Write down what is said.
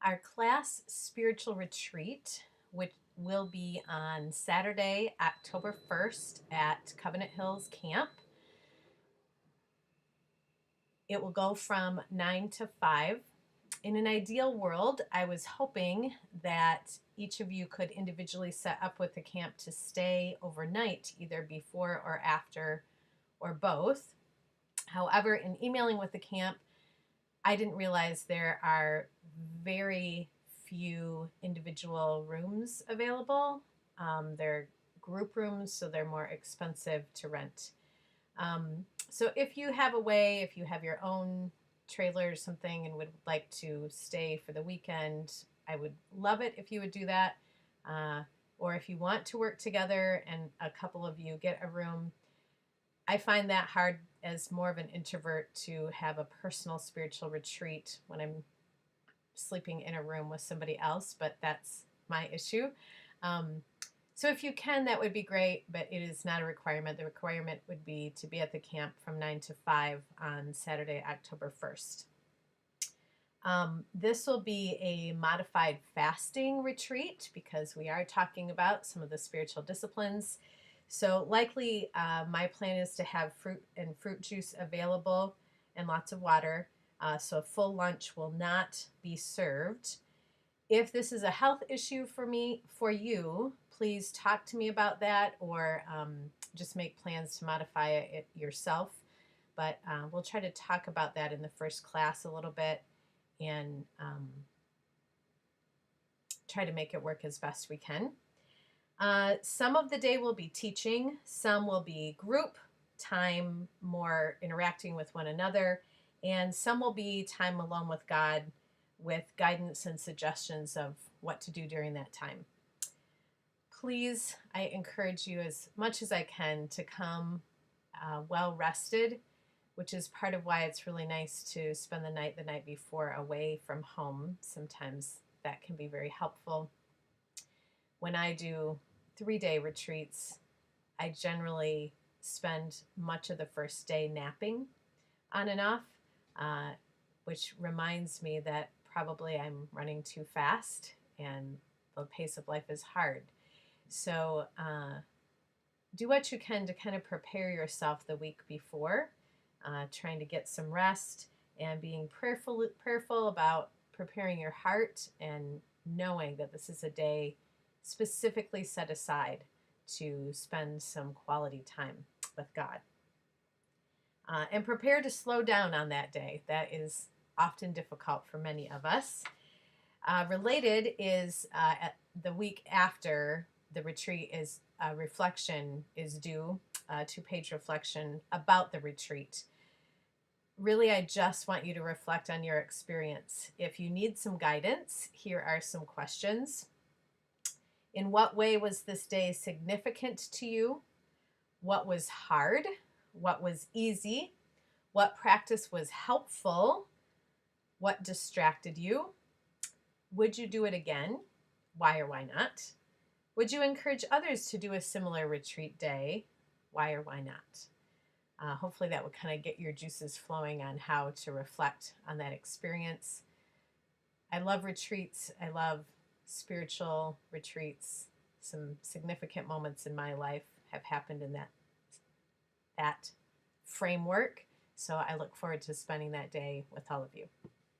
Our class spiritual retreat, which will be on Saturday, October 1st at Covenant Hills Camp. It will go from 9 to 5. In an ideal world, I was hoping that each of you could individually set up with the camp to stay overnight, either before or after, or both. However, in emailing with the camp, I didn't realize there are very few individual rooms available. They're group rooms, so they're more expensive to rent. So if you have a way, if you have your own trailer or something and would like to stay for the weekend, I would love it if you would do that. Or if you want to work together and a couple of you get a room, I find that hard as more of an introvert to have a personal spiritual retreat when I'm sleeping in a room with somebody else, but that's my issue. So if you can, that would be great, but it is not a requirement. The requirement would be to be at the camp from 9 to 5 on Saturday, October 1st. This will be a modified fasting retreat because we are talking about some of the spiritual disciplines. So likely my plan is to have fruit and fruit juice available and lots of water. So a full lunch will not be served. If this is a health issue for you, please talk to me about that, or just make plans to modify it yourself. But we'll try to talk about that in the first class a little bit and try to make it work as best we can. Some of the day will be teaching, some will be group time, more interacting with one another, and some will be time alone with God with guidance and suggestions of what to do during that time. Please, I encourage you as much as I can to come well rested, which is part of why it's really nice to spend the night before away from home. Sometimes that can be very helpful. When I do 3-day retreats, I generally spend much of the first day napping on and off, which reminds me that probably I'm running too fast and the pace of life is hard. So do what you can to kind of prepare yourself the week before, trying to get some rest and being prayerful about preparing your heart and knowing that this is a day specifically set aside to spend some quality time with God. And prepare to slow down on that day. That is often difficult for many of us. Related is at the week after the retreat is reflection is due, 2-page reflection about the retreat. Really, I just want you to reflect on your experience. If you need some guidance, here are some questions. In what way was this day significant to you? What was hard? What was easy? What practice was helpful? What distracted you? Would you do it again? Why or why not? Would you encourage others to do a similar retreat day? Why or why not? Hopefully that will kind of get your juices flowing on how to reflect on that experience. I love retreats. I love spiritual retreats. Some significant moments in my life have happened in that framework. So I look forward to spending that day with all of you.